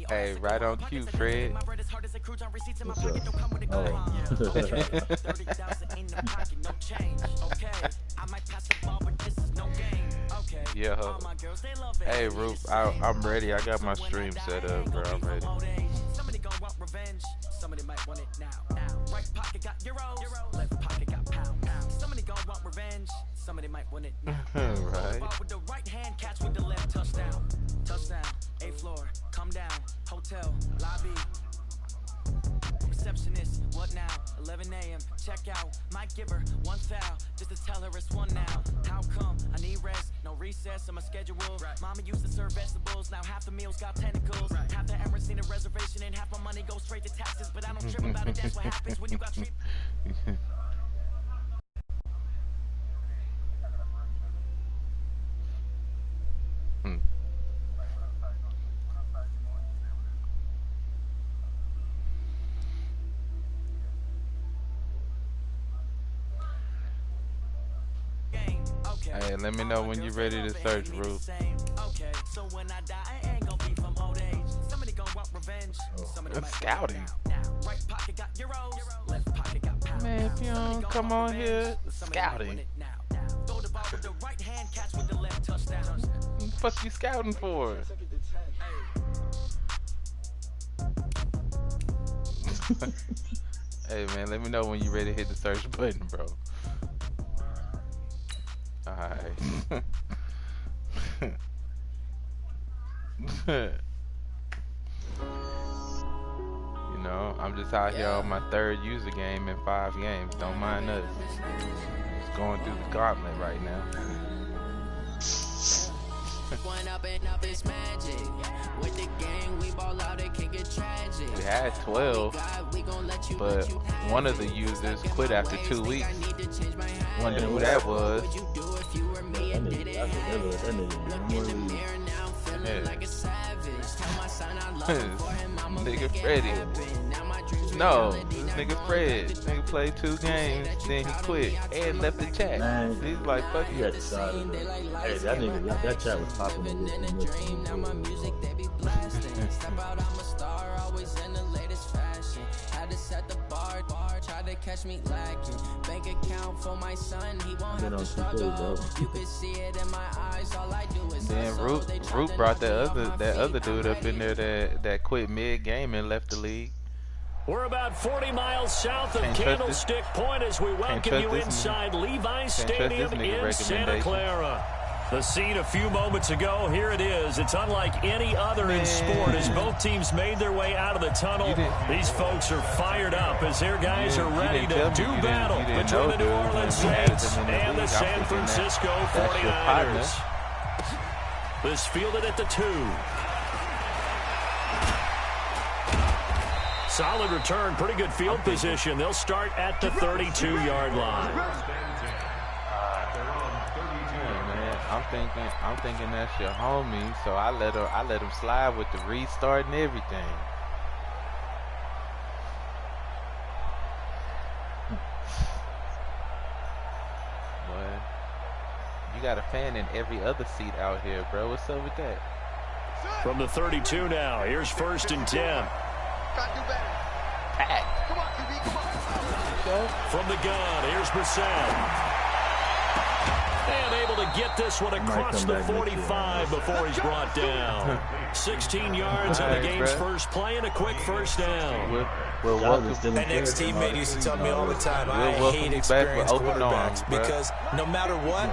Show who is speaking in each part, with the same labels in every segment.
Speaker 1: Hey, right on cue, Fred.
Speaker 2: What's up? Oh.
Speaker 1: Yeah. Hey, Roof, I'm ready. I got my stream set up, bro. I'm ready. Somebody gon' want revenge. Somebody might want it now. Right pocket got euros. Left pocket got pound. Somebody gon' want revenge. Somebody might want it now. Right. With the right hand, catch with the left. Touchdown. Touchdown. A floor. Come down. Hotel. Lobby. Receptionist, what now? 11 a.m. Check out. Might give her one foul just to tell her it's one now. How come? I need rest, no recess on my schedule. Right. Mama used to serve vegetables, now half the meals got tentacles. Right. Half the Emirates seen a reservation and half my money goes straight to taxes. But I don't trip about it, that's what happens when you got treat. Hey, let me know when you're ready to search, Ruth. Okay, so when I die, I ain't gonna be from old age. Somebody gonna want revenge. That's scouting. Right pocket got euros, left pocket got pound. Man, if you don't come on here, scouting. Throw the ball with the right hand, catch with the left touchdown. What the fuck you scouting for? Hey man, let me know when you're ready to hit the search button, bro. Alright. You know, I'm just out here on my third user game in 5 games. Don't mind us. Just going through the gauntlet right now. We had 12, but one of the users quit after 2 weeks. Wonder who that was. Nigga Freddy. No, this nigga Fred. Nigga played 2 games, then he quit and left the chat. Man, he's like, fuck you.
Speaker 2: Hey, that nigga, that chat was popping. Catch me lacking. Bank account for my son, he won't have to struggle. You can see it in my eyes. All I do is
Speaker 1: then Root brought that other dude up in there that quit mid game and left the league.
Speaker 3: We're about 40 miles south of Candlestick Point as we welcome you inside Levi's Stadium in Santa Clara. The scene a few moments ago, here it is. It's unlike any other in sport as both teams made their way out of the tunnel. These folks are fired up as their guys are ready to do battle between the New Orleans Saints and the San Francisco 49ers. This fielded at the 2. Solid return, pretty good field position. They'll start at the 32-yard line.
Speaker 1: I'm thinking that's your homie, so I let him slide with the restart and everything. Boy, you got a fan in every other seat out here, bro. What's up with that?
Speaker 3: From the 32 now, here's 1st and 10.
Speaker 1: Pack.
Speaker 4: Come on, QB, come on.
Speaker 3: From the gun, here's Blessem. And able to get this one across the 45 before he's brought down. 16 yards on the game's first play and a quick first down.
Speaker 5: That next teammate used to tell me all the time, I hate experienced quarterbacks because no matter what,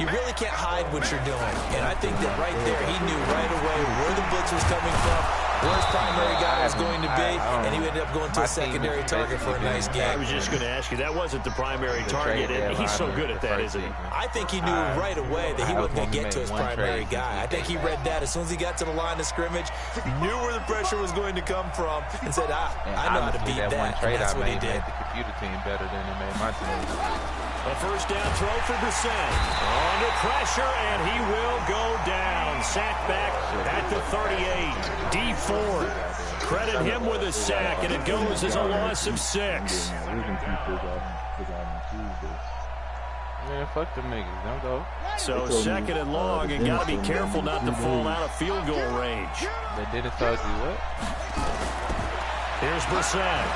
Speaker 5: you really can't hide what you're doing. And I think that right there, he knew right away where the blitz was coming from, where his primary guy was going to be, and he ended up going to a secondary target for a nice game.
Speaker 3: I was just going to ask you, that wasn't the primary target, and he's so good at that, isn't he?
Speaker 5: I think he knew right away that he wasn't going to get to his primary guy. I think he read that as soon as he got to the line of scrimmage, knew where the pressure was going to come from, and said, I know how to beat that. And that's what he did.
Speaker 1: The computer team better than it made my team.
Speaker 3: A first down throw for Blessem. Under pressure, and he will go down. Sack back at the 38. D Ford. Credit him with a sack, and it goes as a loss of 6.
Speaker 1: Man, fuck them niggas. Don't go.
Speaker 3: So second and long, and got to be careful not to fall out of field goal range.
Speaker 1: They didn't tell you what?
Speaker 3: Here's Brissett.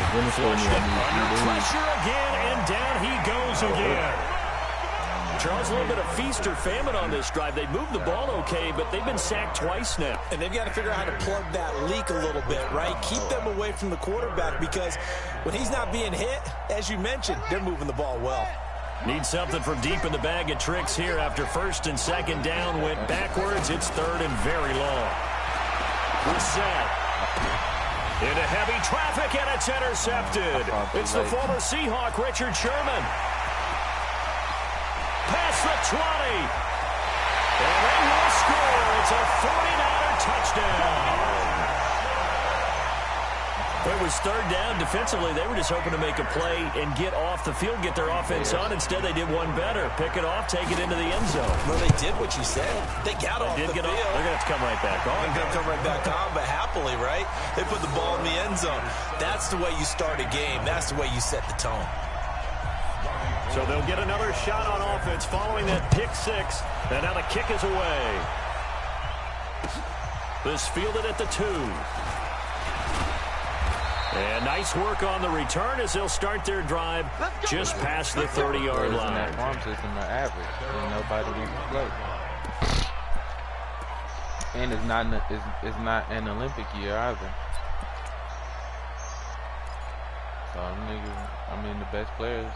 Speaker 3: Flushed it under pressure again, and down he goes again. Charles, a little bit of feast or famine on this drive. They moved the ball okay, but they've been sacked twice now.
Speaker 5: And they've got to figure out how to plug that leak a little bit, right? Keep them away from the quarterback, because when he's not being hit, as you mentioned, they're moving the ball well.
Speaker 3: Need something from deep in the bag of tricks here after first and second down went backwards. It's third and very long. Brissett into heavy traffic, and it's intercepted. It's the former Seahawk, Richard Sherman. Past the 20. And they will score. It's a 49er touchdown. It was third down. Defensively, they were just hoping to make a play and get off the field, get their offense on. Instead, they did one better. Pick it off, take it into the end zone.
Speaker 5: Well, they did what you said. They got off the field. They're
Speaker 3: going to have to come right back on.
Speaker 5: They're going to come right back on, but happily, right? They put the ball in the end zone. That's the way you start a game. That's the way you set the tone.
Speaker 3: So they'll get another shot on offense following that pick six. And now the kick is away. This fielded at the 2. And nice work on the return as they'll start their drive just past the 30-yard line.
Speaker 1: That farm system are average, and nobody wants to play. And it's not an Olympic year either. So niggas, the best players.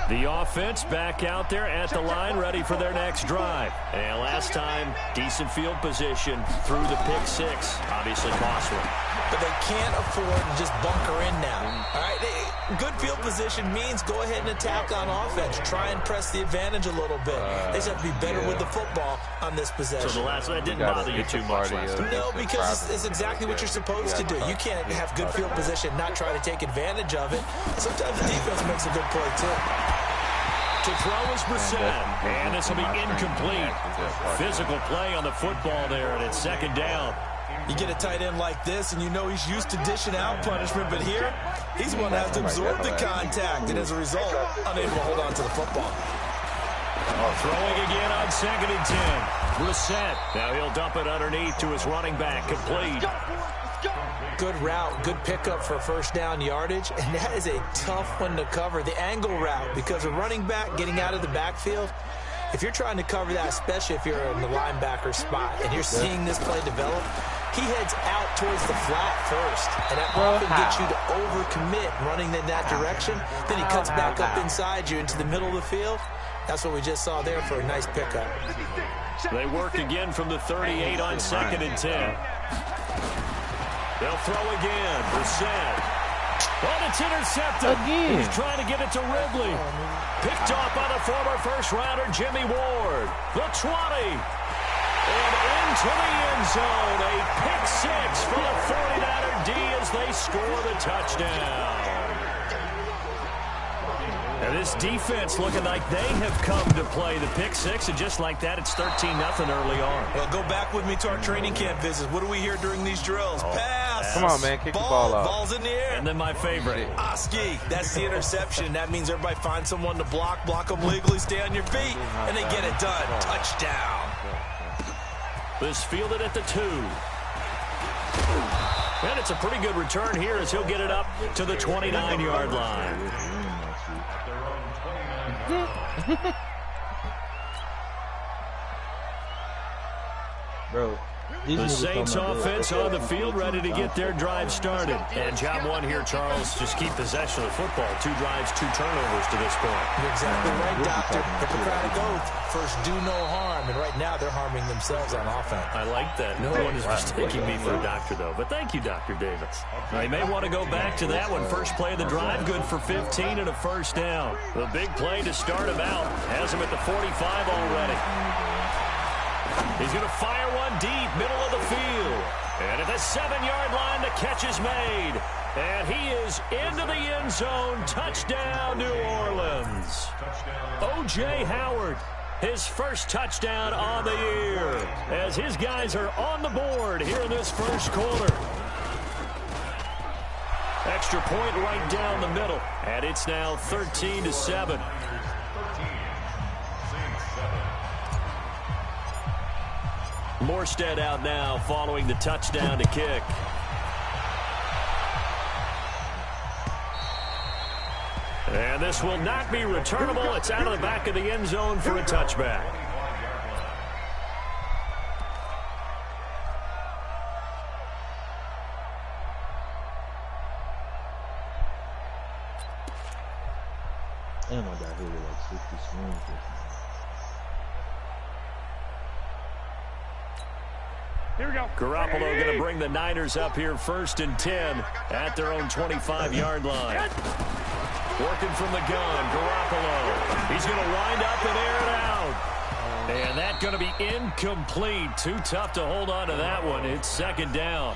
Speaker 3: The offense back out there at the line, ready for their next drive. And last time, decent field position through the pick six. Obviously costly.
Speaker 5: But they can't afford to just bunker in now. All right, good field position means go ahead and attack on offense. Try and press the advantage a little bit. They just have to be better with the football on this possession.
Speaker 3: So the last one didn't bother you too much last time?
Speaker 5: No, because it's exactly what you're supposed to do. You can't have good field position, not try to take advantage of it. Sometimes the defense makes a good play, too.
Speaker 3: To throw is Brissett, and this will be incomplete. Physical play on the football there, and it's second down.
Speaker 5: You get a tight end like this, and you know he's used to dishing out punishment, but here, he's one that has to absorb the contact, and as a result, unable to hold on to the football.
Speaker 3: Throwing again on second and 10. Brissett. Now he'll dump it underneath to his running back, complete.
Speaker 5: Good route, good pickup for first down yardage, and that is a tough one to cover, the angle route, because a running back getting out of the backfield, if you're trying to cover that, especially if you're in the linebacker spot, and you're seeing this play develop, he heads out towards the flat first, and that often gets you to overcommit running in that direction. Then he cuts back up inside you into the middle of the field. That's what we just saw there for a nice pickup.
Speaker 3: They work again from the 38 on second and 10. They'll throw again. Brissett. Oh, it's intercepted.
Speaker 1: Again.
Speaker 3: He's trying to get it to Ridley. Picked off by the former first-rounder Jimmy Ward. The 20. And into the end zone. A pick six for the 49er D as they score the touchdown. And this defense looking like they have come to play the pick six, and just like that, it's 13-0 early on.
Speaker 5: Well, go back with me to our training camp visits. What do we hear during these drills? Pass.
Speaker 1: Come on, man. Kick the ball out.
Speaker 5: Ball's in the air.
Speaker 3: And then my favorite.
Speaker 5: Oski. That's the interception. That means everybody finds someone to block them legally, stay on your feet, and they get it done. Touchdown.
Speaker 3: This fielded at the 2. And it's a pretty good return here as he'll get it up to the 29-yard line.
Speaker 4: Bro,
Speaker 3: the Saints offense on the field, ready to get their drive started. And job one here, Charles, just keep possession of the football. 2 drives, 2 turnovers to this point.
Speaker 5: You're exactly right, Doctor. Hippocratic oath. First, do no harm. And right now, they're harming themselves on offense.
Speaker 3: I like that. No one is mistaking me for a doctor, though. But thank you, Dr. Davis. They may want to go back to that one. First play of the drive, good for 15 and a first down. The big play to start him out. Has him at the 45 already. He's going to fire one deep, middle of the field. And at the 7-yard line, the catch is made. And he is into the end zone. Touchdown, New Orleans. O.J. Howard, his first touchdown on the year, as his guys are on the board here in this first quarter. Extra point right down the middle. And it's now 13-7. Morstead out now following the touchdown to kick. And this will not be returnable. It's out of the back of the end zone for a touchback.
Speaker 4: And I got hit with like 60 swings.
Speaker 3: Here we go. Garoppolo going to bring the Niners up here 1st and 10 at their own 25-yard line. Working from the gun, Garoppolo. He's going to wind up and air it out. And that's going to be incomplete. Too tough to hold on to that one. It's 2nd down.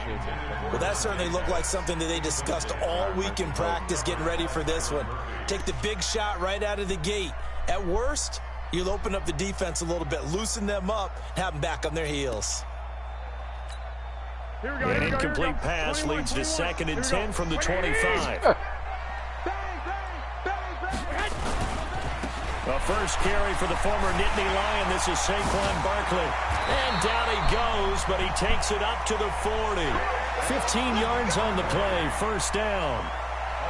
Speaker 5: Well, that certainly looked like something that they discussed all week in practice getting ready for this one. Take the big shot right out of the gate. At worst, you'll open up the defense a little bit, loosen them up, and have them back on their heels.
Speaker 3: An incomplete pass leads to 2nd and 10 from the 25. A first carry for the former Nittany Lion. This is Saquon Barkley. And down he goes, but he takes it up to the 40. 15 yards on the play, 1st down.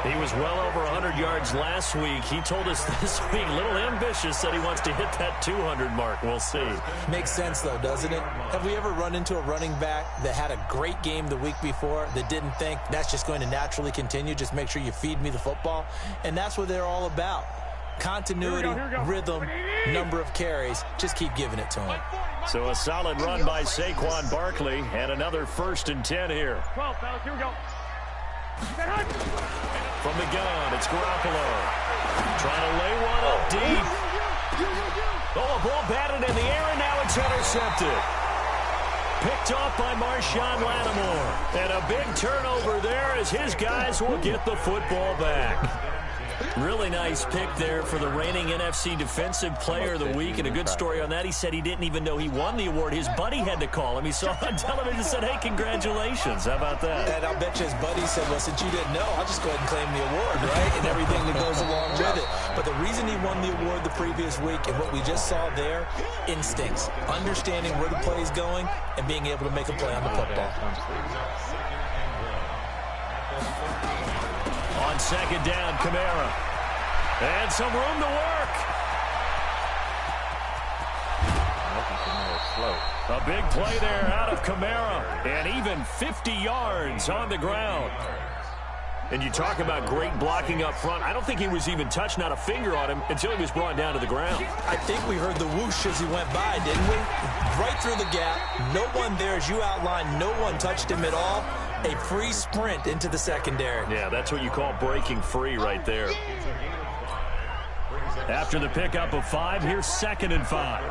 Speaker 3: He was well over 100 yards last week. He told us this week, a little ambitious, said he wants to hit that 200 mark. We'll see.
Speaker 5: Makes sense, though, doesn't it? Have we ever run into a running back that had a great game the week before that didn't think that's just going to naturally continue? Just make sure you feed me the football. And that's what they're all about. Continuity, rhythm, number of carries. Just keep giving it to him.
Speaker 3: So a solid run by Saquon Barkley and another 1st and 10 here.
Speaker 6: 12, fellas, here we go.
Speaker 3: From the gun, it's Garoppolo. Trying to lay one up deep. Oh, a ball batted in the air, and now it's intercepted. Picked off by Marshawn Lattimore. And a big turnover there as his guys will get the football back. Really nice pick there for the reigning NFC Defensive Player of the Week. And a good story on that. He said he didn't even know he won the award. His buddy had to call him. He saw on television and said, hey, congratulations. How about that?
Speaker 5: And I'll bet you his buddy said, well, since you didn't know, I'll just go ahead and claim the award, right? And everything that goes along with it. But the reason he won the award the previous week and what we just saw there, instincts, understanding where the play is going and being able to make a play on the football.
Speaker 3: On 2nd down, Kamara. And some room to work. A big play there out of Kamara. And even 50 yards on the ground. And you talk about great blocking up front. I don't think he was even touched, not a finger on him, until he was brought down to the ground.
Speaker 5: I think we heard the whoosh as he went by, didn't we? Right through the gap. No one there, as you outlined. No one touched him at all. A free sprint into the secondary.
Speaker 3: Yeah, that's what you call breaking free right there. After the pickup of 5, here's 2nd and 5.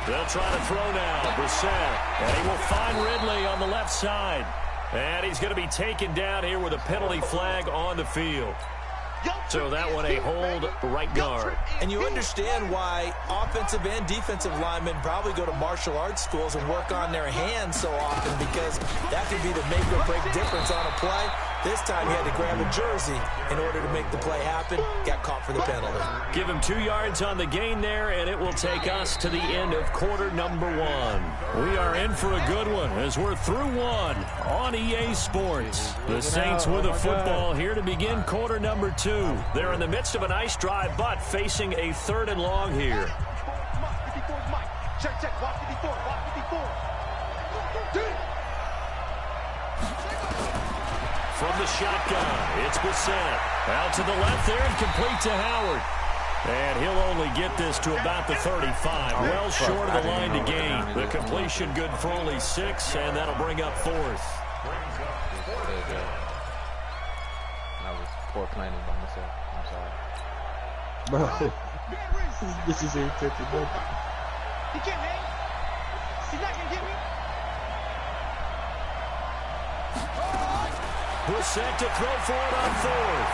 Speaker 3: They'll try to throw now. Brissett. And he will find Ridley on the left side. And he's going to be taken down here with a penalty flag on the field. So that one a hold right guard.
Speaker 5: And you understand why offensive and defensive linemen probably go to martial arts schools and work on their hands so often, because that could be the make or break difference on a play. This time he had to grab a jersey in order to make the play happen. Got caught for the penalty.
Speaker 3: Give him 2 yards on the gain there, and it will take us to the end of quarter number 1. We are in for a good one as we're through 1 on EA Sports. The Saints with a football here to begin quarter number 2. They're in the midst of a nice drive, but facing a 3rd and long here.
Speaker 6: Check, walk 54, walk 54.
Speaker 3: From the shotgun, it's Brissett. Out to the left there and complete to Howard. And he'll only get this to about the 35. Well short of the line to gain. The completion good for only 6, and that'll bring up 4th.
Speaker 1: I was poor planning by myself. I'm sorry.
Speaker 4: Bro, this is irritating.
Speaker 6: He can't hang. He's not going to get me.
Speaker 3: Brissett to throw for it on 4th.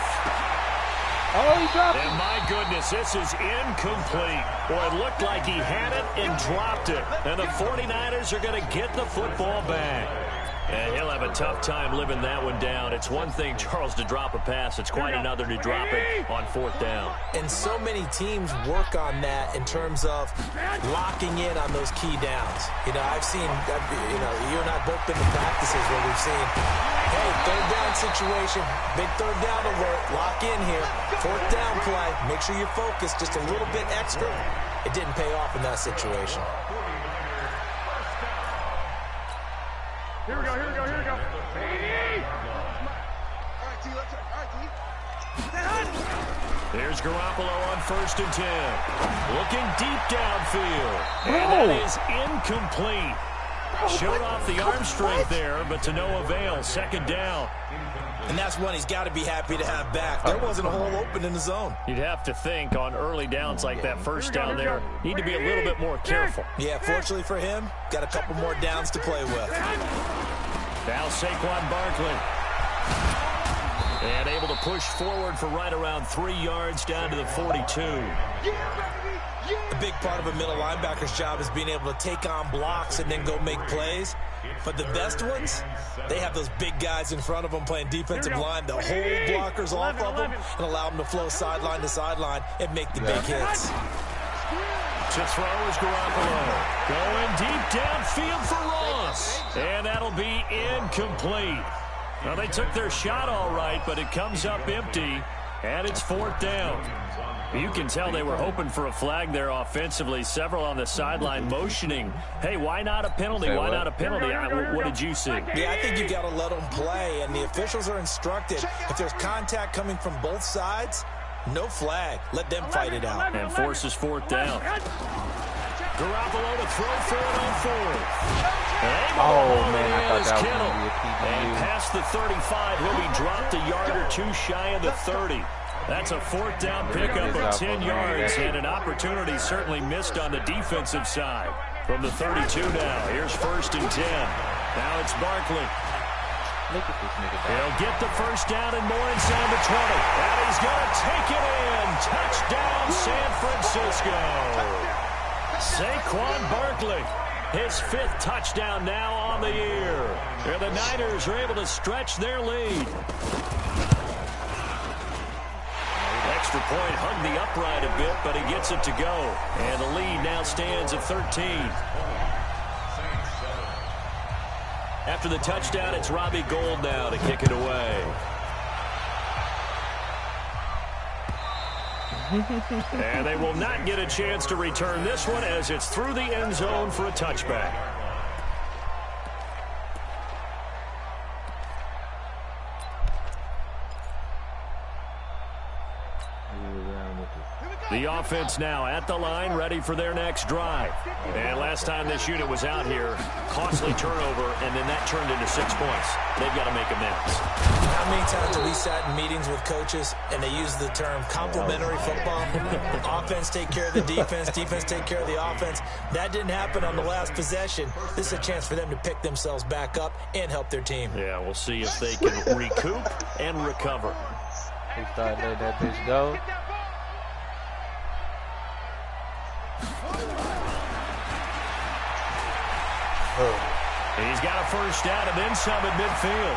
Speaker 4: Oh, he dropped it.
Speaker 3: And my goodness, this is incomplete. Boy, it looked like he had it and dropped it. And the 49ers are going to get the football back. And he'll have a tough time living that one down. It's one thing, Charles, to drop a pass. It's quite another to drop it on 4th down.
Speaker 5: And so many teams work on that in terms of locking in on those key downs. You know, I've seen, you and I both been to practices where we've seen, hey, 3rd down situation, big 3rd down alert, lock in here. 4th down play, make sure you're focused just a little bit extra. It didn't pay off in that situation.
Speaker 6: Here we go. All right, T, let's try. All right, T.
Speaker 3: There's Garoppolo on 1st and 10. Looking deep downfield. And that is incomplete. Showed off the arm strength there, but to no avail. 2nd down.
Speaker 5: And that's one he's got to be happy to have back. There wasn't a hole open in the zone.
Speaker 3: You'd have to think on early downs like that 1st down there, need to be a little bit more careful.
Speaker 5: Yeah, fortunately for him, got a couple more downs to play with.
Speaker 3: Now Saquon Barkley. And able to push forward for right around 3 yards down to the 42.
Speaker 5: A big part of a middle linebacker's job is being able to take on blocks and then go make plays. But the best ones, they have those big guys in front of them playing defensive line to hold blockers off of them and allow them to flow sideline to sideline and make the big hits.
Speaker 3: To throw is Garoppolo. Going deep downfield for Ross. And that'll be incomplete. Well, they took their shot all right, but it comes up empty, and it's 4th down. You can tell they were hoping for a flag there offensively. Several on the sideline motioning, hey, why not a penalty? Why not a penalty? What did you see?
Speaker 5: Yeah, I think you've got to let them play, and the officials are instructed. If there's contact coming from both sides, no flag. Let them fight it out.
Speaker 3: And forces 4th down. Garoppolo to throw for it on 4th.
Speaker 1: Man, I thought that was going to be a PBU.
Speaker 3: And past the 35, he'll be dropped a yard or 2 shy of the 30. That's a 4th down pickup of 10 yards, and an opportunity certainly missed on the defensive side. From the 32 now, here's 1st and 10. Now it's Barkley.
Speaker 1: Look at this nigga.
Speaker 3: He'll get the 1st down and more inside the 20. And he's going to take it in. Touchdown, San Francisco. Saquon Barkley, his 5th touchdown now on the year. And the Niners are able to stretch their lead. Extra point hugged the upright a bit, but he gets it to go. And the lead now stands at 13. After the touchdown, it's Robbie Gould now to kick it away. And they will not get a chance to return this one as it's through the end zone for a touchback. The offense now at the line, ready for their next drive. And last time this unit was out here, costly turnover, and then that turned into 6 points. They've got to make amends.
Speaker 5: How many times have we sat in meetings with coaches and they use the term complementary football? Offense take care of the defense, defense take care of the offense. That didn't happen on the last possession. This is a chance for them to pick themselves back up and help their team.
Speaker 3: Yeah, we'll see if they can recoup and recover.
Speaker 1: They start letting that bitch go.
Speaker 3: He's got a 1st down and then some at midfield.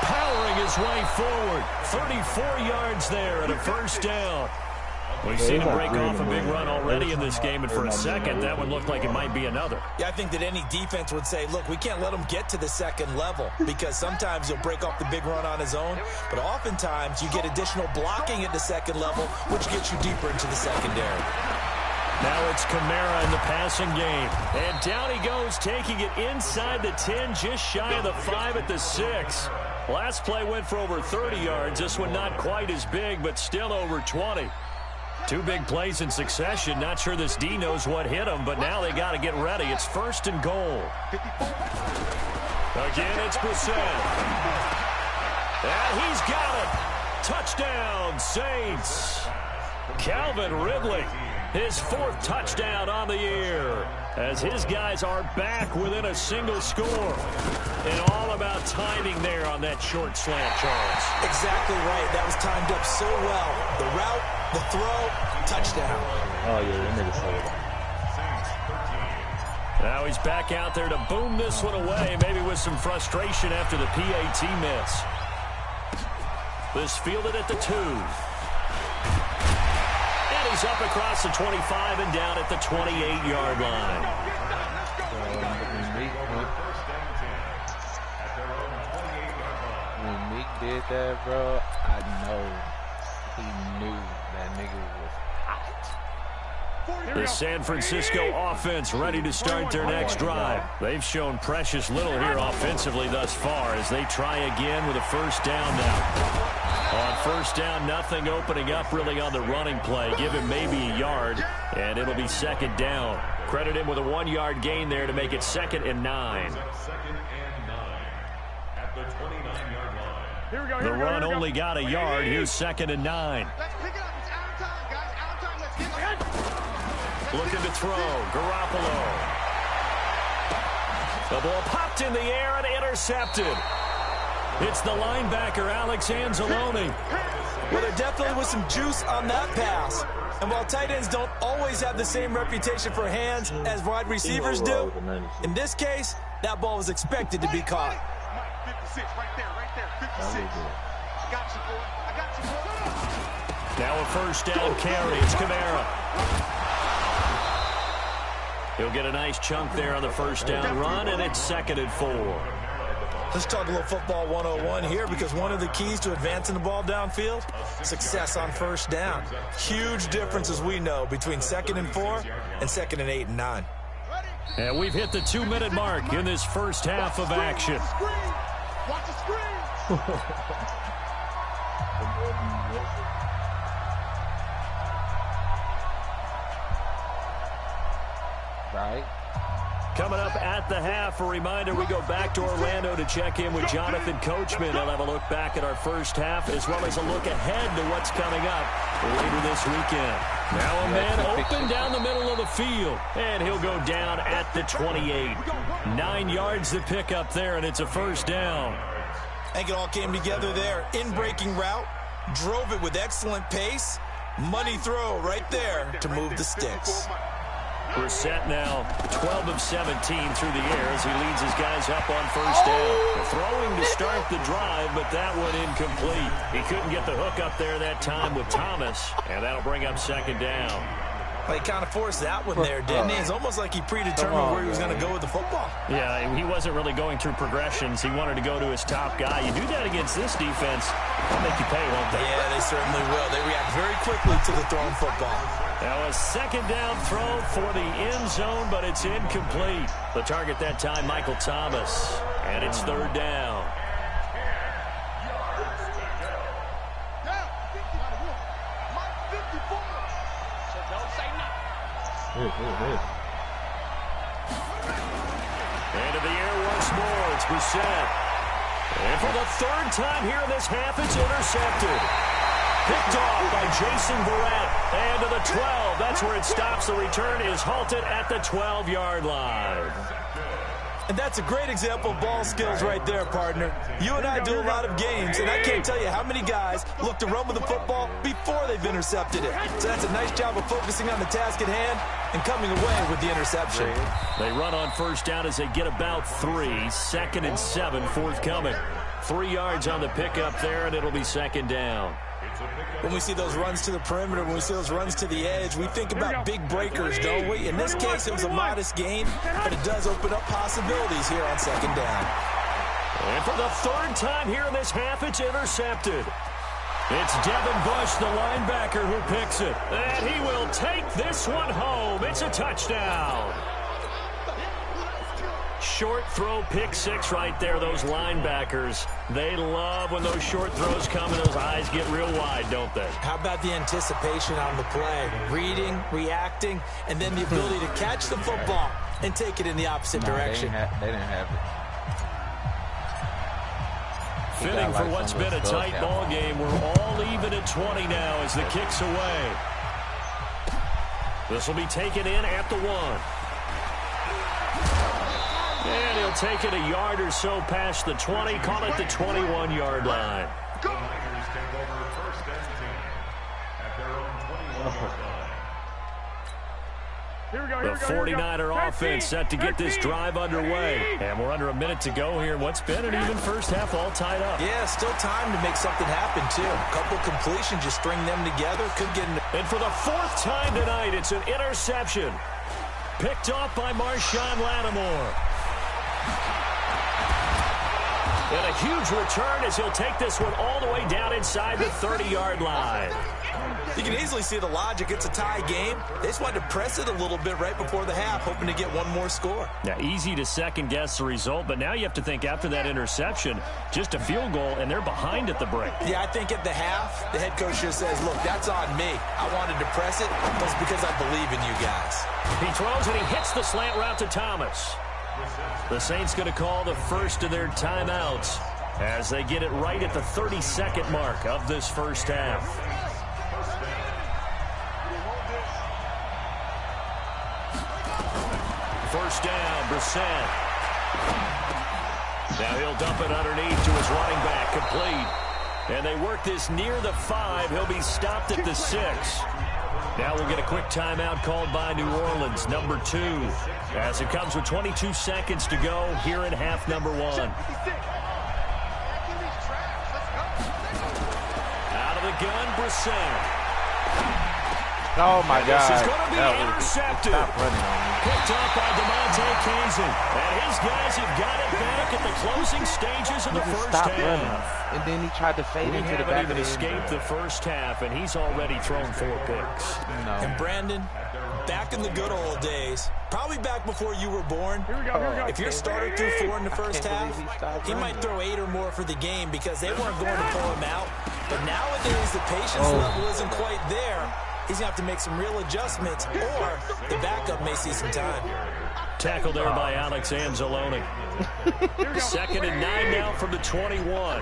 Speaker 3: Powering his way forward. 34 yards there and a 1st down. We've seen him break off a big run already in this game, and for a second, that one looked like it might be another.
Speaker 5: Yeah, I think that any defense would say, look, we can't let him get to the 2nd level, because sometimes he'll break off the big run on his own, but oftentimes you get additional blocking at the 2nd level, which gets you deeper into the secondary.
Speaker 3: Now it's Kamara in the passing game. And down he goes, taking it inside the 10, just shy of the 5 at the 6. Last play went for over 30 yards. This one not quite as big, but still over 20. 2 big plays in succession. Not sure this D knows what hit him, but now they got to get ready. It's 1st and goal. Again, it's Blessem. And he's got it. Touchdown, Saints. Calvin Ridley, his 4th touchdown on the year, as his guys are back within a single score. And all about timing there on that short slant, Charles.
Speaker 5: Exactly right. That was timed up so well. The route, the throw, touchdown.
Speaker 4: Oh, yeah, that nigga said it.
Speaker 3: Now he's back out there to boom this one away, maybe with some frustration after the PAT miss. This fielded at the 2. And he's up across the 25 and down at the 28-yard line.
Speaker 1: When Meek did that, bro, I know he knew that nigga was hot.
Speaker 3: The San Francisco offense ready to start their next drive. They've shown precious little here offensively thus far as they try again with a first down now. On first down, nothing opening up really on the running play. Give him maybe a yard, and it'll be second down. Credit him with a 1-yard gain there to make it 2nd and 9. The run only got a yard. Here's 2nd and 9.
Speaker 6: Let's pick it up. It's out of time, guys. Out of time. Let's get it.
Speaker 3: Looking to throw. Garoppolo. The ball popped in the air and intercepted. It's the linebacker, Alex Anzalone.
Speaker 5: Well, there definitely was some juice on that pass. And while tight ends don't always have the same reputation for hands as wide receivers do, in this case, that ball was expected to be caught.
Speaker 6: 56, right there, 56. I got you, boy. I got you, boy.
Speaker 3: Now a first down carry. It's Kamara. He'll get a nice chunk there on the first down run, and it's 2nd and 4.
Speaker 5: Let's talk a little football 101 here, because one of the keys to advancing the ball downfield, success on first down. Huge difference, as we know, between 2nd and 4 and 2nd and 8 and 9.
Speaker 3: And we've hit the 2-minute mark in this first half of action.
Speaker 6: Watch the screen.
Speaker 1: Right.
Speaker 3: Coming up at the half, a reminder, we go back to Orlando to check in with Jonathan Coachman. He'll have a look back at our first half as well as a look ahead to what's coming up later this weekend. Now a man open down the middle of the field, and he'll go down at the 28. 9 yards to pick up there, and it's a first down.
Speaker 5: I think it all came together there. In-breaking route, drove it with excellent pace. Money throw right there to move the sticks.
Speaker 3: We're set now, 12 of 17 through the air as he leads his guys up on first down. Throwing to start the drive, but that one incomplete. He couldn't get the hook up there that time with Thomas, and that'll bring up 2nd down.
Speaker 5: Well, he kind of forced that one there, didn't he? It's almost like he predetermined where he was going to go with the football.
Speaker 3: Yeah, he wasn't really going through progressions. He wanted to go to his top guy. You do that against this defense, they'll make you pay, won't they?
Speaker 5: Yeah, they certainly will. They react very quickly to the thrown football.
Speaker 3: Now a 2nd down throw for the end zone, but it's incomplete. The target that time, Michael Thomas. And it's 3rd down. Into the air once more. It's Brissett. And for the 3rd time here in this half, it's intercepted. Picked off by Jason Verrett. And to the 12. That's where it stops. The return is halted at the 12-yard line.
Speaker 5: And that's a great example of ball skills right there, partner. You and I do a lot of games, and I can't tell you how many guys look to run with the football before they've intercepted it. So that's a nice job of focusing on the task at hand and coming away with the interception.
Speaker 3: They run on first down as they get about 3. 2nd and 7 forthcoming. 3 yards on the pickup there, and it'll be 2nd down.
Speaker 5: When we see those runs to the perimeter, when we see those runs to the edge, we think about big breakers, don't we? In this case, it was a modest gain, but it does open up possibilities here on 2nd down.
Speaker 3: And for the 3rd time here in this half, it's intercepted. It's Devin Bush, the linebacker, who picks it. And he will take this one home. It's a touchdown. Short throw, pick 6 right there. Those linebackers, they love when those short throws come and those eyes get real wide, don't they?
Speaker 5: How about the anticipation on the play? Reading, reacting, and then the ability to catch the football and take it in the opposite direction.
Speaker 1: They didn't have it.
Speaker 3: Fitting for what's been a tight ball game. We're all even at 20 now as the kick's away. This will be taken in at the 1. And he'll take it a yard or so past the 20, call it the 21-yard line. The 49er offense set to get this drive underway. And we're under a minute to go here. What's been an even first half all tied up.
Speaker 5: Yeah, still time to make something happen, too. A couple completions, just string them together. Could get
Speaker 3: And for the 4th time tonight, it's an interception. Picked off by Marshawn Lattimore. And a huge return as he'll take this one all the way down inside the 30-yard line.
Speaker 5: You can easily see the logic. It's a tie game. They just wanted to press it a little bit right before the half, hoping to get one more score.
Speaker 3: Now, easy to second-guess the result, but now you have to think after that interception, just a field goal, and they're behind at the break.
Speaker 5: Yeah, I think at the half, the head coach just says, look, that's on me. I wanted to press it, but it's because I believe in you guys.
Speaker 3: He throws and he hits the slant route to Thomas. The Saints going to call the first of their timeouts as they get it right at the 32nd mark of this first half. First down, Blessem. Now he'll dump it underneath to his running back, complete. And they work this near the 5. He'll be stopped at the 6. Now we'll get a quick timeout called by New Orleans, number 2, as it comes with 22 seconds to go here in half number 1. Out of the gun, Blessem.
Speaker 1: Oh, my God.
Speaker 3: This is going to be intercepted.
Speaker 1: Stop running on me.
Speaker 3: Picked up by DeMonte Kazin. And his guys have got it back at the closing stages of the first half.
Speaker 1: Running. And then he tried to fade into the back of the
Speaker 3: escaped the first half, and he's already thrown 4 picks.
Speaker 1: No.
Speaker 5: And Brandon, back in the good old days, probably back before you were born, if your starter threw 4 in the first half, he might throw 8 or more for the game because they weren't going to pull him out. But nowadays, the patience level isn't quite there. He's going to have to make some real adjustments, or the backup may see some time.
Speaker 3: Tackle there by Alex Anzalone. 2nd and 9 now from the 21.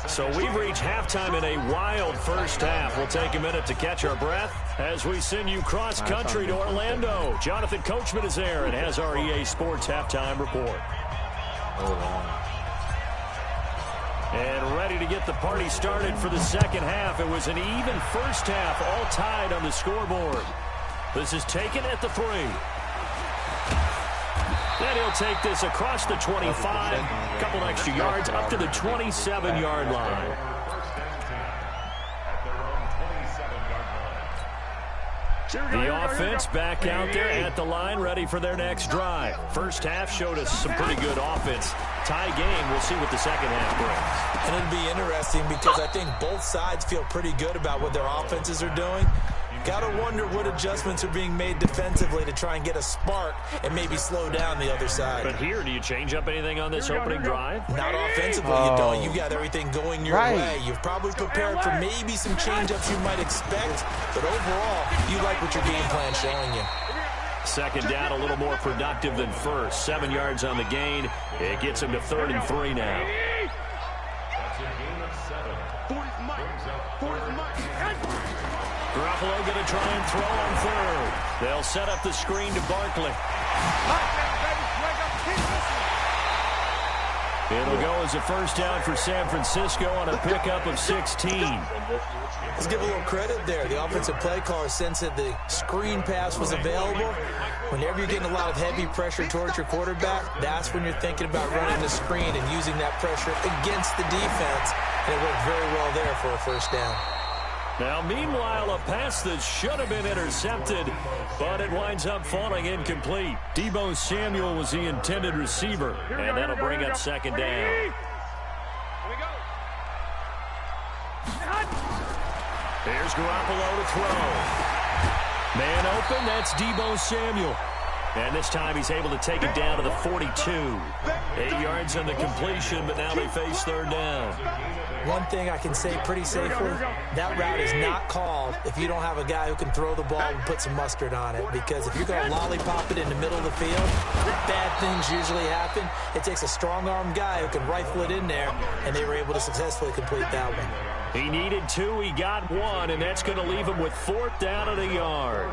Speaker 3: So we've reached halftime in a wild first half. We'll take a minute to catch our breath as we send you cross-country to Orlando. Jonathan Coachman is there and has our EA Sports halftime report. And ready to get the party started for the second half. It was an even first half, all tied on the scoreboard. This is taken at the 3. Then he'll take this across the 25, a couple extra yards, up to the 27-yard line. The offense back out there at the line, ready for their next drive. First half showed us some pretty good offense. Tie game, we'll see what the second half brings.
Speaker 5: And it'll be interesting because I think both sides feel pretty good about what their offenses are doing. Got to wonder what adjustments are being made defensively to try and get a spark and maybe slow down the other side.
Speaker 3: But here, do you change up anything on this opening drive?
Speaker 5: Not offensively, you don't. You got everything going your way. You've probably prepared for maybe some change-ups you might expect, but overall, you like what your game plan's showing you.
Speaker 3: Second down, a little more productive than first. 7 yards on the gain. It gets him to 3rd and 3 now. Garoppolo going to try and throw on 3rd. They'll set up the screen to Barkley. It'll go as a first down for San Francisco on a pickup of 16.
Speaker 5: Let's give a little credit there. The offensive play caller sensed that the screen pass was available. Whenever you're getting a lot of heavy pressure towards your quarterback, that's when you're thinking about running the screen and using that pressure against the defense. And it worked very well there for a first down.
Speaker 3: Now, meanwhile, a pass that should have been intercepted, but it winds up falling incomplete. Deebo Samuel was the intended receiver, and that'll bring up second down. Here's Garoppolo to throw. Man open, that's Deebo Samuel. And this time he's able to take it down to the 42. 8 yards on the completion, but now they face 3rd down.
Speaker 5: One thing I can say pretty safely, that route is not called if you don't have a guy who can throw the ball and put some mustard on it. Because if you're going to lollipop it in the middle of the field, bad things usually happen. It takes a strong-arm guy who can rifle it in there, and they were able to successfully complete that one.
Speaker 3: He needed 2, he got 1, and that's going to leave him with 4th down at a yard.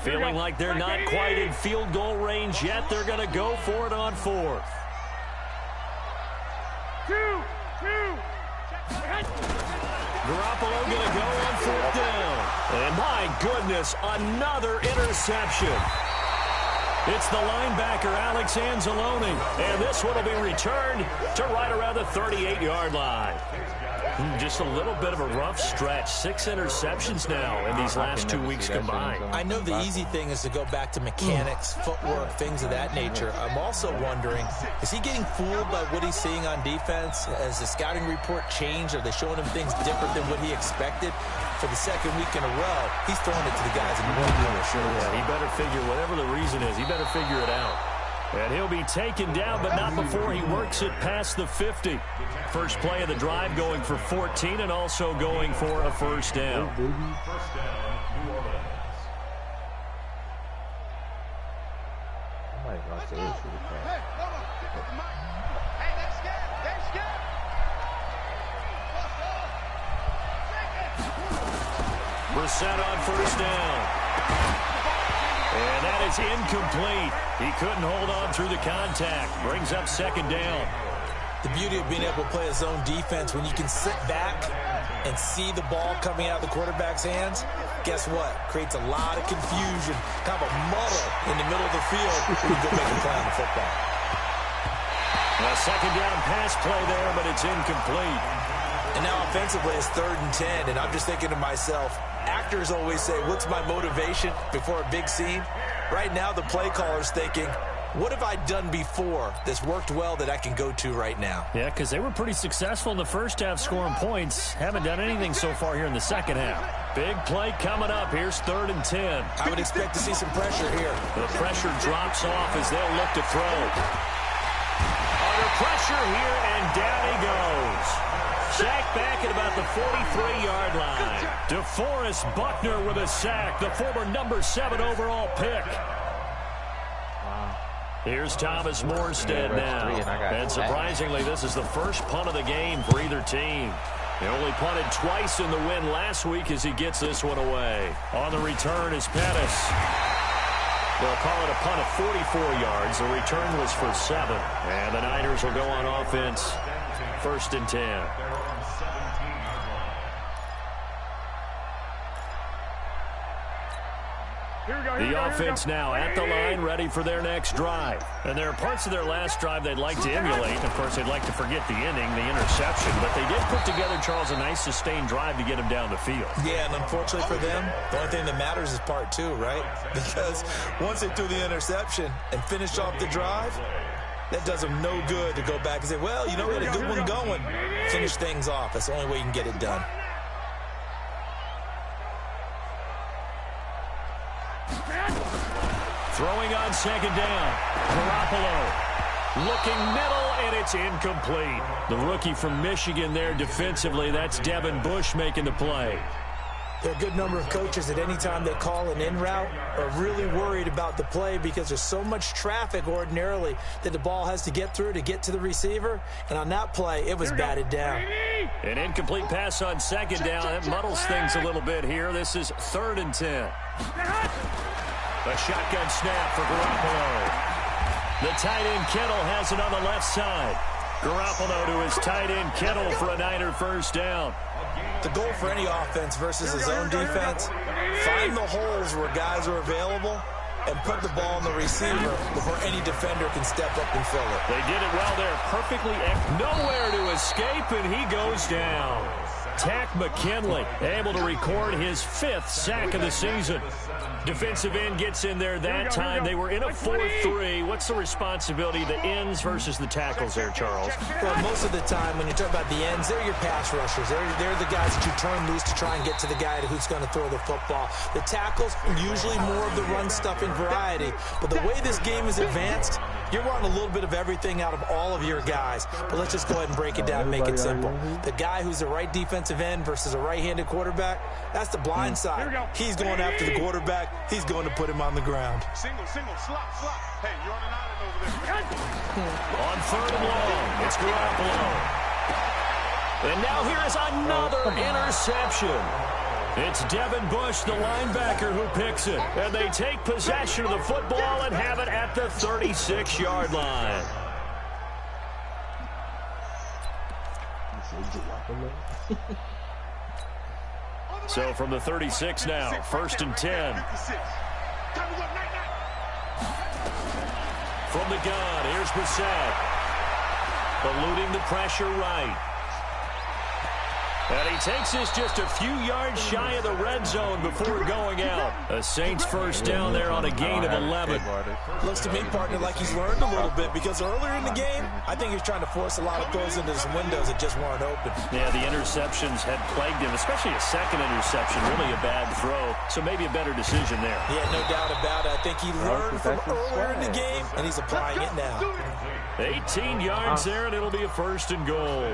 Speaker 3: Feeling like they're not quite in field goal range yet. They're going to go for it on 4th. Garoppolo going to go on 4th down. And my goodness, another interception. It's the linebacker, Alex Anzalone. And this one will be returned to right around the 38-yard line. Just a little bit of a rough stretch. 6 interceptions now in these last 2 weeks combined.
Speaker 5: I know the easy thing is to go back to mechanics, footwork, things of that nature. I'm also wondering, is he getting fooled by what he's seeing on defense? Has the scouting report changed? Are they showing him things different than what he expected? For the second week in a row, he's throwing it to the guys in the middle.
Speaker 3: Yeah, he better figure, whatever the reason is, he better figure it out. And he'll be taken down, but not before he works it past the 50. First play of the drive going for 14 and also going for a first down. Brissett on first down. And that is incomplete. He couldn't hold on through the contact. Brings up second down.
Speaker 5: The beauty of being able to play a zone defense, when you can sit back and see the ball coming out of the quarterback's hands, guess what? Creates a lot of confusion, kind of a muddle in the middle of the field when you go make a play on the football.
Speaker 3: A second down pass play there, but it's incomplete.
Speaker 5: And now offensively it's 3rd and 10, and I'm just thinking to myself, actors always say, what's my motivation before a big scene? Right now the play caller's thinking, what have I done before that's worked well that I can go to right now?
Speaker 3: Yeah, because they were pretty successful in the first half scoring points. Haven't done anything so far here in the second half. Big play coming up. Here's 3rd and 10.
Speaker 5: I would expect to see some pressure here.
Speaker 3: The pressure drops off as they'll look to throw. Under pressure here, and down he goes. Sacked back at about the 43-yard line. DeForest Buckner with a sack, the former number 7 overall pick. Here's Thomas Morstead now. And surprisingly, this is the first punt of the game for either team. They only punted twice in the win last week as he gets this one away. On the return is Pettis. They'll call it a punt of 44 yards. The return was for 7. And the Niners will go on offense. 1st and 10. The offense now at the line, ready for their next drive. And there are parts of their last drive they'd like to emulate. Of course, they'd like to forget the inning, the interception. But they did put together, Charles, a nice sustained drive to get him down the field.
Speaker 5: Yeah, and unfortunately for them, the only thing that matters is part 2, right? Because once they threw the interception and finished off the drive, that does them no good to go back and say, well, you know, we had a good one going. Finish things off. That's the only way you can get it done.
Speaker 3: Throwing on second down. Garoppolo looking middle, and it's incomplete. The rookie from Michigan there defensively. That's Devin Bush making the play.
Speaker 5: There are a good number of coaches at any time they call an in route are really worried about the play because there's so much traffic ordinarily that the ball has to get through to get to the receiver. And on that play, it was batted down.
Speaker 3: An incomplete pass on second down. That muddles things a little bit here. This is 3rd and 10. A shotgun snap for Garoppolo. The tight end Kittle has it on the left side. Garoppolo to his tight end Kittle for a Niner first down.
Speaker 5: The goal for any offense versus his own defense, find the holes where guys are available and put the ball on the receiver before any defender can step up and fill it.
Speaker 3: They did it well there. Perfectly nowhere to escape, and he goes down. Tack McKinley able to record his 5th sack of the season. Defensive end gets in there that time. They were in a 4-3. What's the responsibility of the ends versus the tackles there, Charles?
Speaker 5: Well, most of the time when you talk about the ends, they're your pass rushers. They're the guys that you turn loose to try and get to the guy who's going to throw the football. The tackles, usually more of the run-stuffing variety. But the way this game is advanced, you're wanting a little bit of everything out of all of your guys. But let's just go ahead and break it down and make it simple. The guy who's the right defensive end versus a right-handed quarterback, that's the blind side. He's going after the quarterback. He's going to put him on the ground.
Speaker 6: Single, slop. Hey, you're on an island over there.
Speaker 3: On 3rd and long, it's Garoppolo. And now here is another interception. It's Devin Bush, the linebacker, who picks it. And they take possession of the football and have it at the 36-yard line. So from the 36 now, 1st and 10. From the gun, here's Blessem. Eluding the pressure right. And he takes this just a few yards shy of the red zone before going out. A Saints first down there on a gain of 11.
Speaker 5: Looks to me, partner, like he's learned a little bit, because earlier in the game, I think he was trying to force a lot of throws into some windows that just weren't open.
Speaker 3: Yeah, the interceptions had plagued him, especially a second interception, really a bad throw. So maybe a better decision there.
Speaker 5: Yeah, no doubt about it. I think he learned from earlier in the game, and he's applying it now.
Speaker 3: 18 yards there, and it'll be a 1st and goal.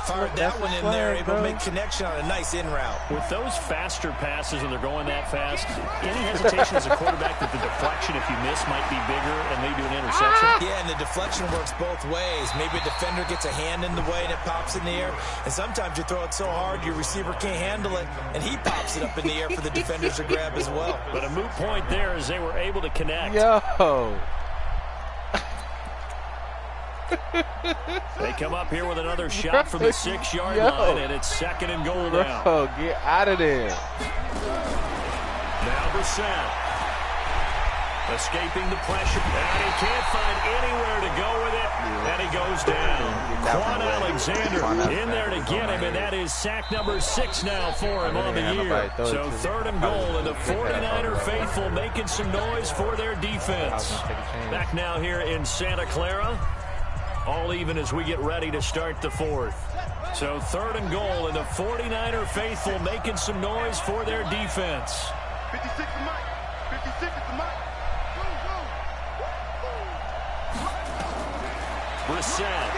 Speaker 5: Fired that one in there, able to make connection on a nice in route.
Speaker 3: With those faster passes and they're going that fast, any hesitation as a quarterback that the deflection, if you miss, might be bigger and lead to an interception?
Speaker 5: Yeah, and the deflection works both ways. Maybe a defender gets a hand in the way and it pops in the air, and sometimes you throw it so hard your receiver can't handle it, and he pops it up in the air for the defenders to grab as well.
Speaker 3: But a moot point there as they were able to connect.
Speaker 1: Yo!
Speaker 3: They come up here with another shot from the 6-yard line, and it's 2nd and goal now.
Speaker 1: Bro, get out of there.
Speaker 3: Now Blessem. Escaping the pressure, and he can't find anywhere to go with it, and he goes down. Quan Alexander in there to get him, and that is sack number 6 now for him on the year. So 3rd and goal, and the 49er faithful making some noise for their defense. Back now here in Santa Clara. All even as we get ready to start the 4th. So 3rd and goal, and the 49er faithful making some noise for their defense.
Speaker 6: 56 to Mike. 56 to Mike.
Speaker 3: Blessem.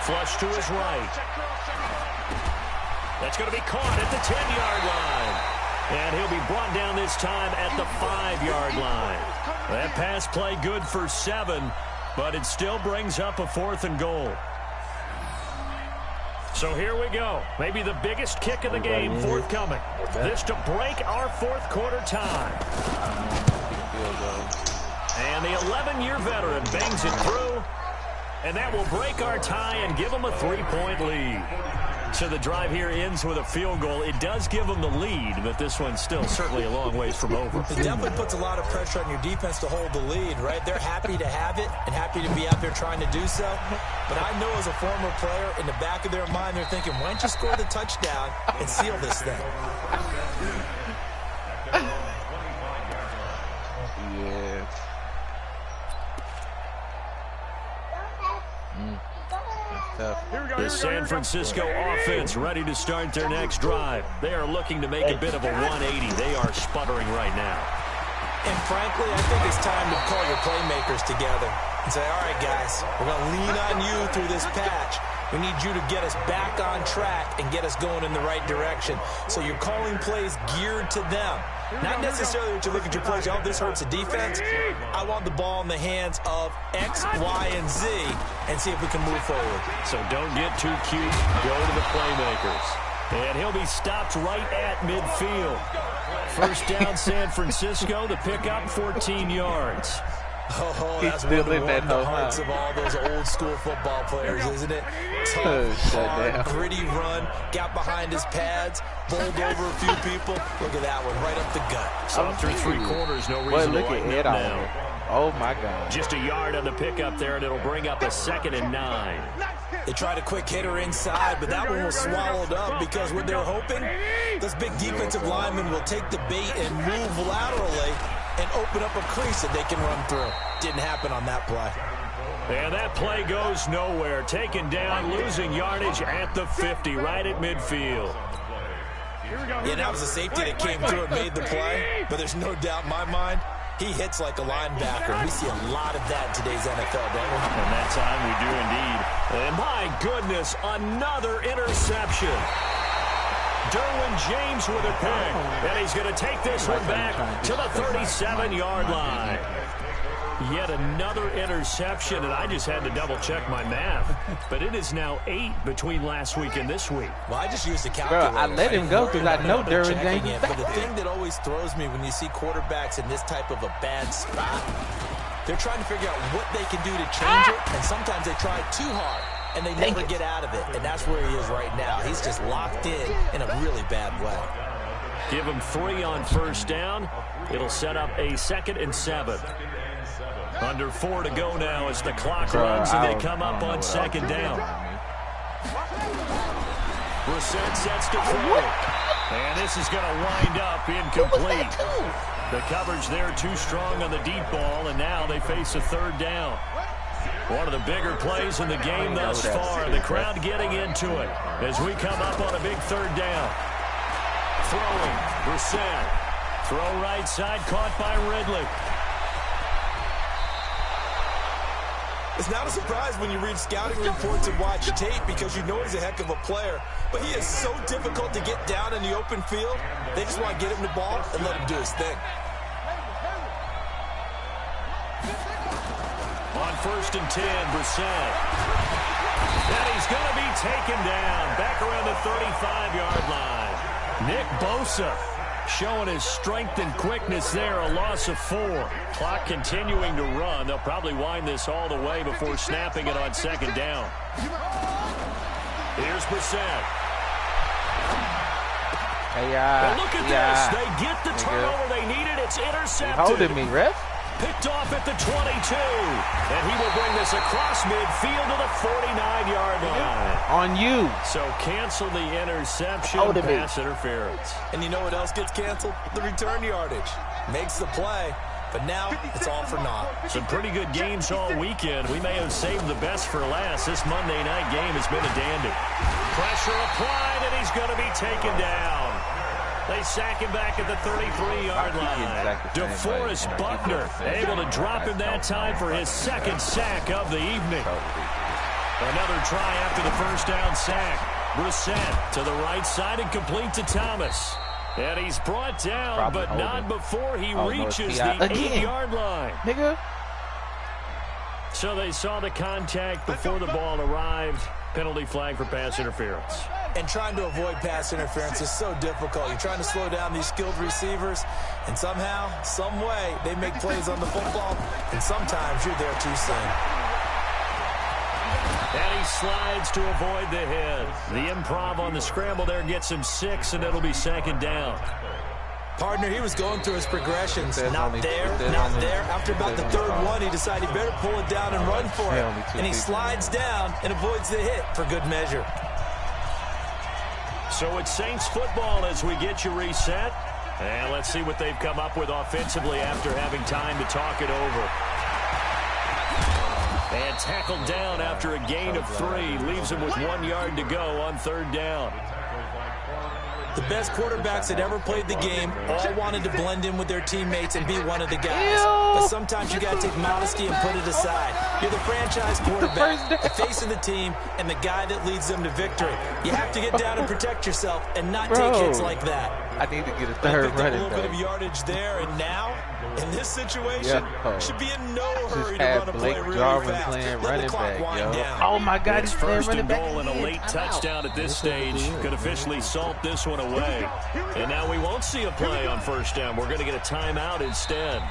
Speaker 3: Flush to his right. That's going to be caught at the 10-yard line. And he'll be brought down this time at the 5-yard line. That pass play good for 7, but it still brings up a 4th and goal. So here we go. Maybe the biggest kick of the game forthcoming. This to break our 4th quarter tie. And the 11-year veteran bangs it through. And that will break our tie and give them a 3-point lead. So the drive here ends with a field goal. It does give them the lead, but this one's still certainly a long ways from over.
Speaker 5: It definitely puts a lot of pressure on your defense to hold the lead, right? They're happy to have it and happy to be out there trying to do so. But I know as a former player, in the back of their mind, they're thinking, why don't you score the touchdown and seal this thing?
Speaker 1: Yeah.
Speaker 3: The San Francisco offense ready to start their next drive. They are looking to make a bit of a 180. They are sputtering right now.
Speaker 5: And frankly, I think it's time to call your playmakers together and say, all right, guys, we're going to lean on you through this patch. We need you to get us back on track and get us going in the right direction. So you're calling plays geared to them. Not necessarily that you look at your plays, oh, this hurts the defense. I want the ball in the hands of X, Y, and Z and see if we can move forward.
Speaker 3: So don't get too cute. Go to the playmakers. And he'll be stopped right at midfield. First down, San Francisco. The pickup, 14 yards.
Speaker 5: Oh, that's one to warm the hearts of all those old school football players, isn't it? Tough, hard, gritty run, got behind his pads, bowled over a few people. Look at that one, right up the gut.
Speaker 3: So through 3 quarters, no reason to lighten up now.
Speaker 1: Oh, my God.
Speaker 3: Just a yard on the pickup there, and it'll bring up a 2nd and 9.
Speaker 5: They tried a quick hitter inside, but that one was swallowed up because what they're hoping, those big defensive linemen will take the bait and move laterally and open up a crease that they can run through. Didn't happen on that play.
Speaker 3: And that play goes nowhere. Taken down, losing yardage at the 50, right at midfield.
Speaker 5: Yeah, that was a safety that came through and made the play, but there's no doubt in my mind, he hits like a linebacker. We see a lot of that in today's NFL, don't we?
Speaker 3: And that time we do indeed. And my goodness, another interception. Derwin James with a pick, and he's going to take this one back to the 37-yard line. Yet another interception, and I just had to double-check my math. But it is now 8 between last week and this week.
Speaker 5: Well, I just used the calculator.
Speaker 1: Bro, I let him go because I know Derwin James is back.
Speaker 5: But the thing that always throws me when you see quarterbacks in this type of a bad spot, they're trying to figure out what they can do to change it, and sometimes they try too hard. and they never get out of it. And that's where he is right now. He's just locked in a really bad way.
Speaker 3: Give him 3 on first down. It'll set up a 2nd and 7. Under 4 to go now as the clock runs and they come up on 2nd down. Brissett sets to throw. And this is going to wind up incomplete. The coverage there too strong on the deep ball, and now they face a 3rd down. One of the bigger plays in the game thus far. The crowd getting into it as we come up on a big 3rd down. Throwing, Brissett. Throw right side, caught by Ridley.
Speaker 5: It's not a surprise when you read scouting reports and watch tape because you know he's a heck of a player. But he is so difficult to get down in the open field. They just want to get him the ball and let him do his thing.
Speaker 3: On 1st and 10, Brissett. And he's going to be taken down back around the 35-yard line. Nick Bosa showing his strength and quickness there, a loss of 4. Clock continuing to run. They'll probably wind this all the way before snapping it on 2nd down. Here's Brissett.
Speaker 1: Hey,
Speaker 3: look at this. They get the turnover they needed. It's intercepted.
Speaker 1: You holding me, ref?
Speaker 3: Picked off at the 22. And he will bring this across midfield to the 49-yard line.
Speaker 1: On you.
Speaker 3: So cancel the interception, pass interference.
Speaker 5: And you know what else gets canceled? The return yardage. Makes the play, but now it's all for naught.
Speaker 3: Some pretty good games all weekend. We may have saved the best for last. This Monday night game has been a dandy. Pressure applied, and he's going to be taken down. They sack him back at the 33-yard line. DeForest Buckner able to drop him that time for his 2nd sack of the evening. Another try after the first down sack. Brissett to the right side and complete to Thomas. And he's brought down, but not before he reaches the 8-yard line.
Speaker 1: Nigga.
Speaker 3: So they saw the contact before the ball arrived. Penalty flag for pass interference.
Speaker 5: And trying to avoid pass interference is so difficult. You're trying to slow down these skilled receivers, and somehow, some way, they make plays on the football, and sometimes you're there too soon.
Speaker 3: And he slides to avoid the hit. The improv on the scramble there gets him 6, and it'll be 2nd down.
Speaker 5: Partner, he was going through his progressions. Not there, not there. After about the 3rd one, he decided he better pull it down and run for it. And he slides down and avoids the hit for good measure.
Speaker 3: So it's Saints football as we get you reset. And let's see what they've come up with offensively after having time to talk it over. And tackled down after a gain of 3. Leaves him with 1 yard to go on 3rd down.
Speaker 5: The best quarterbacks that ever played the game all wanted to blend in with their teammates and be one of the guys. But sometimes you got to take modesty and put it aside. You're the franchise quarterback, the face of the team, and the guy that leads them to victory. You have to get down and protect yourself and not take hits like that.
Speaker 1: I need to get a 3rd running
Speaker 5: back. A little bit of yardage there, and now, in this situation, should be in no hurry to run a play really fast.
Speaker 1: Playing running back, yo. Oh, my God,
Speaker 3: he's playing running back. First and goal and a late touchdown at this stage could officially salt this one away. And now we won't see a play on 1st down. We're going to get a timeout instead.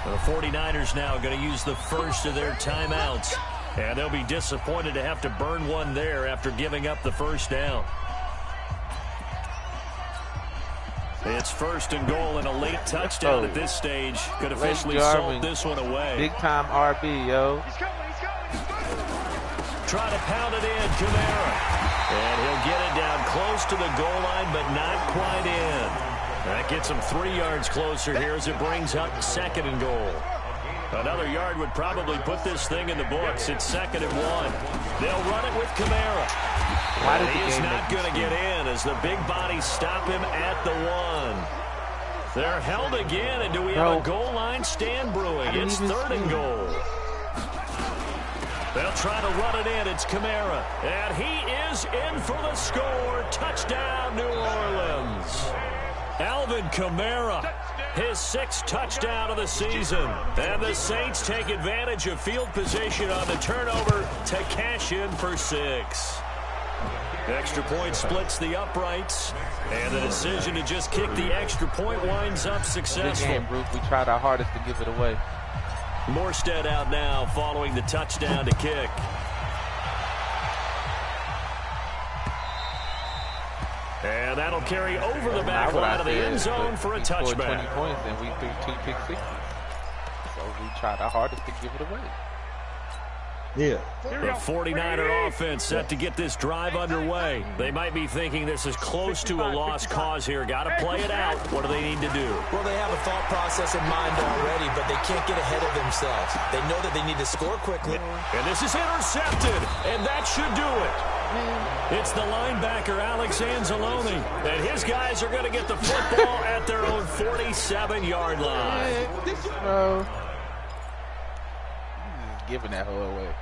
Speaker 3: The 49ers now going to use the first of their timeouts. And they'll be disappointed to have to burn one there after giving up the 1st down. It's 1st and goal and a late touchdown at this stage. Could officially salt this one away.
Speaker 1: Big-time RB, yo.
Speaker 3: Try to pound it in, Kamara. And he'll get it down close to the goal line, but not quite in. That gets him 3 yards closer here as it brings up 2nd and goal. Another yard would probably put this thing in the books. It's 2nd and 1. They'll run it with Kamara. And he is not going to get in as the big bodies stop him at the 1. They're held again, and do we have a goal line stand brewing? It's 3rd and goal. They'll try to run it in. It's Kamara. And he is in for the score. Touchdown, New Orleans. Alvin Kamara, his 6th touchdown of the season. And the Saints take advantage of field position on the turnover to cash in for 6. Extra point splits the uprights. And the decision to just kick the extra point winds up successful.
Speaker 1: Good game, Bruce. We tried our hardest to give it away.
Speaker 3: Morstead out now following the touchdown to kick. And that'll carry over the back line of the end zone for a touchback.
Speaker 1: 20 points and we threw 2 pick sixes. So we tried our hardest to give it away.
Speaker 4: Yeah.
Speaker 3: The 49er offense set to get this drive underway. They might be thinking this is close to a lost cause here. Got to play it out. What do they need to do?
Speaker 5: Well, they have a thought process in mind already, but they can't get ahead of themselves. They know that they need to score quickly.
Speaker 3: And this is intercepted, and that should do it. It's the linebacker, Alex Anzalone, and his guys are going to get the football at their own 47-yard line.
Speaker 1: Bro. Giving that whole away.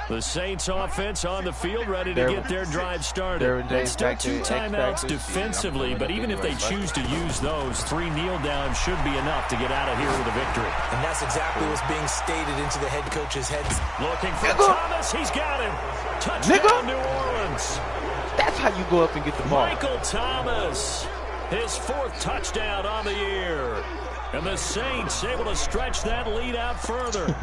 Speaker 3: The Saints offense on the field ready to get their drive started. It's still 2 timeouts defensively, but even if they choose to use those, 3 kneel downs should be enough to get out of here with a victory.
Speaker 5: And that's exactly what's being stated into the head coach's head.
Speaker 3: Looking for Thomas. He's got him. Touchdown, New Orleans.
Speaker 1: That's how you go up and get the ball.
Speaker 3: Michael Thomas, his 4th touchdown on the year. And the Saints able to stretch that lead out further.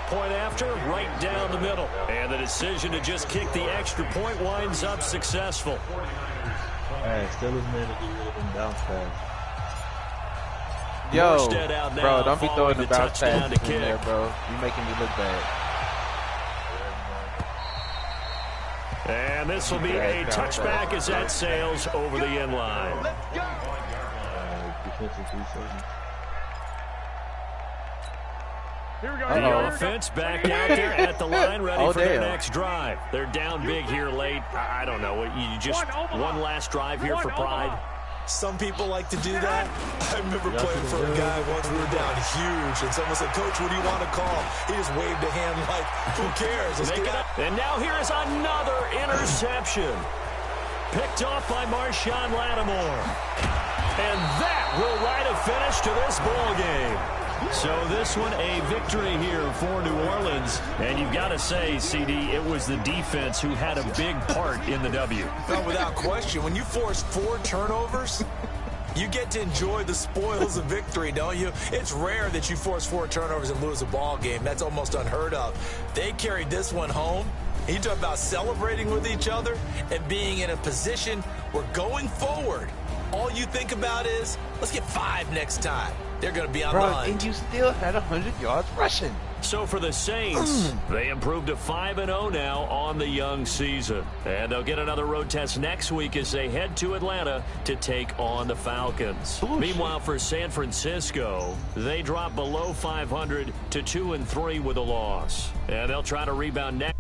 Speaker 3: Point after, right down the middle. And the decision to just kick the extra point winds up successful.
Speaker 4: Hey, still his man to get rid of them bounce pass.
Speaker 1: Yo, bro, don't be throwing the bounce pass in there, bro. You're making me look bad.
Speaker 3: And this will be a touchback as that sails over the end line.
Speaker 4: Defensive 3 seconds.
Speaker 3: The offense back out there at the line, ready for their next drive. They're down big here late. I don't know. You just one last drive here for pride.
Speaker 5: Some people like to do that. I remember playing for a guy once. We were down huge, and someone said, "Coach, what do you want to call?" He just waved a hand like, "Who cares? Let's get up."
Speaker 3: And now here is another interception. Picked off by Marshawn Lattimore. And that will write a finish to this ball game. So this one a victory here for New Orleans. And you've got to say, CD, it was the defense who had a big part in the W.
Speaker 5: No, without question. When you force 4 turnovers, you get to enjoy the spoils of victory, don't you? It's rare that you force 4 turnovers and lose a ball game. That's almost unheard of. They carried this one home. You talk about celebrating with each other and being in a position where going forward, all you think about is, let's get 5 next time. They're going to be on the line.
Speaker 1: And you still had 100 yards rushing.
Speaker 3: So for the Saints, they improved to 5-0 now on the young season. And they'll get another road test next week as they head to Atlanta to take on the Falcons. Meanwhile, for San Francisco, they drop below 500 to 2-3 with a loss. And they'll try to rebound next.